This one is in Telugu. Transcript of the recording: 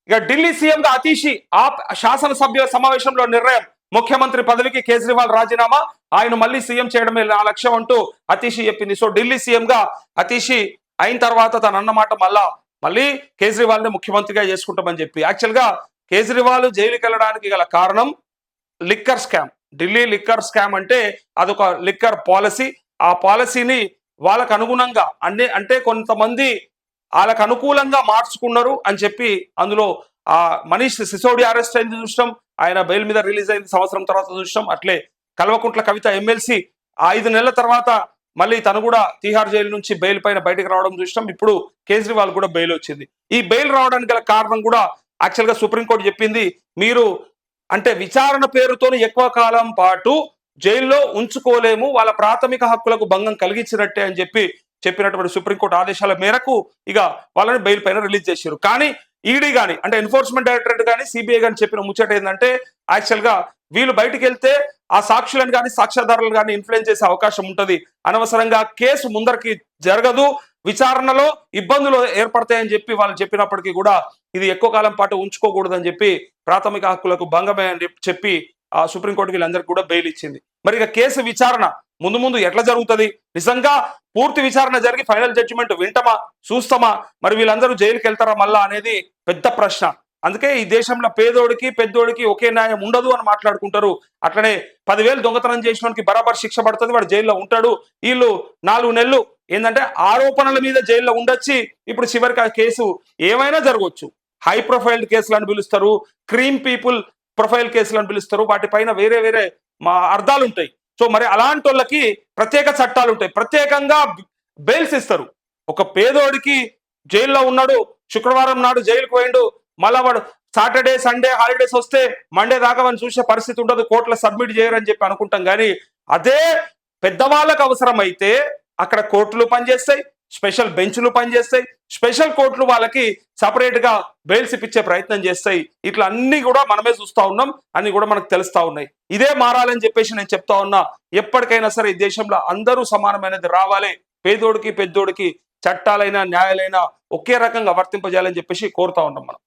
ఇక ఢిల్లీ సీఎంగా అతీషి ఆప్ శాసనసభ్యుల సమావేశంలో నిర్ణయం, ముఖ్యమంత్రి పదవికి కేజ్రీవాల్ రాజీనామా, ఆయన మళ్ళీ సీఎం చేయడమే నా లక్ష్యం అంటూ అతీషి చెప్పింది. సో ఢిల్లీ సీఎంగా అతీషి అయిన తర్వాత తను అన్నమాట మళ్ళీ కేజ్రీవాల్ ని ముఖ్యమంత్రిగా చేసుకుంటామని చెప్పి. యాక్చువల్ గా కేజ్రీవాల్ జైలుకి వెళ్ళడానికి గల కారణం liquor scam. Delhi liquor scam అంటే అదొక లిక్కర్ పాలసీ. ఆ పాలసీని వాళ్ళకు అనుగుణంగా అంటే కొంతమంది వాళ్ళకు అనుకూలంగా మార్చుకున్నారు అని చెప్పి అందులో మనీష్ సిసోడియా అరెస్ట్ అయింది చూసాం, ఆయన బెయిల్ మీద రిలీజ్ అయింది సంవత్సరం తర్వాత చూసాం. అట్లే కల్వకుంట్ల కవిత ఎమ్మెల్సీ 5 నెలల తర్వాత మళ్ళీ తను కూడా తిహార్ జైలు నుంచి బెయిల్ పైన బయటకు రావడం చూసాం. ఇప్పుడు కేజ్రీవాల్ కూడా బెయిల్ వచ్చింది. ఈ బెయిల్ రావడానికి గల కారణం కూడా యాక్చువల్గా సుప్రీంకోర్టు చెప్పింది, మీరు అంటే విచారణ పేరుతో ఎక్కువ కాలం పాటు జైల్లో ఉంచుకోలేము, వాళ్ళ ప్రాథమిక హక్కులకు భంగం కలిగించినట్టే అని చెప్పినటువంటి సుప్రీంకోర్టు ఆదేశాల మేరకు ఇక వాళ్ళని బెయిల్ పైన రిలీజ్ చేశారు. కానీ ఈడీ కానీ అంటే ఎన్ఫోర్స్మెంట్ డైరెక్టరేట్ కానీ సిబిఐ కానీ చెప్పిన ముచ్చట ఏంటంటే యాక్చువల్ గా వీళ్ళు బయటికి వెళ్తే ఆ సాక్షులను కానీ సాక్ష్యాధారులను కానీ ఇన్ఫ్లుయెన్స్ చేసే అవకాశం ఉంటుంది, అనవసరంగా కేసు ముందరికి జరగదు, విచారణలో ఇబ్బందులు ఏర్పడతాయని చెప్పి వాళ్ళు చెప్పినప్పటికీ కూడా ఇది ఎక్కువ కాలం పాటు ఉంచుకోకూడదని చెప్పి ప్రాథమిక హక్కులకు భంగమే అని చెప్పి సుప్రీంకోర్టు వీళ్ళందరికీ కూడా బెయిల్ ఇచ్చింది. మరి ఇక కేసు విచారణ ముందు ఎట్లా జరుగుతుంది, నిజంగా పూర్తి విచారణ జరిగి ఫైనల్ జడ్జిమెంట్ వింటమా చూస్తామా, మరి వీళ్ళందరూ జైలుకి వెళ్తారా మళ్ళా అనేది పెద్ద ప్రశ్న. అందుకే ఈ దేశంలో పేదోడికి పెద్దోడికి ఒకే న్యాయం ఉండదు అని మాట్లాడుకుంటారు. అట్లనే 10,000 దొంగతనం చేసినోడికి బరాబర్ శిక్ష పడుతుంది, వాడు జైల్లో ఉంటాడు. వీళ్ళు 4 నెలలు ఏంటంటే ఆరోపణల మీద జైల్లో ఉండొచ్చి ఇప్పుడు చివరికి ఆ కేసు ఏమైనా జరగవచ్చు. హై ప్రొఫైల్ కేసులను పిలుస్తారు, క్రీమ్ పీపుల్ ప్రొఫైల్ కేసులను పిలుస్తారు, వాటిపైన వేరే అర్థాలు ఉంటాయి. సో మరి అలాంటి వాళ్ళకి ప్రత్యేక చట్టాలు ఉంటాయి, ప్రత్యేకంగా బెయిల్స్ ఇస్తారు. ఒక పేదోడికి జైల్లో ఉన్నాడు, శుక్రవారం నాడు జైలుకు పోయిండు, మళ్ళా వాడు సాటర్డే సండే హాలిడేస్ వస్తే మండే దాకా వాడిని చూసే పరిస్థితి ఉండదు, కోర్టులో సబ్మిట్ చేయరని చెప్పి అనుకుంటాం. కానీ అదే పెద్దవాళ్ళకు అవసరమైతే అక్కడ కోర్టులు పనిచేస్తాయి, స్పెషల్ బెంచ్లు పనిచేస్తాయి, స్పెషల్ కోర్టులు వాళ్ళకి సపరేట్ గా బెయిల్స్ ఇప్పించే ప్రయత్నం చేస్తాయి. ఇట్లా అన్ని కూడా మనమే చూస్తా ఉన్నాం, అన్ని కూడా మనకు తెలుస్తా ఉన్నాయి. ఇదే మారాలని చెప్పేసి నేను చెప్తా ఉన్నా. ఎప్పటికైనా సరే ఈ దేశంలో అందరూ సమానమైనది రావాలి, పేదోడికి పెద్దోడికి చట్టాలైనా న్యాయాలైనా ఒకే రకంగా వర్తింపజేయాలని చెప్పేసి కోరుతా ఉన్నాం మనం.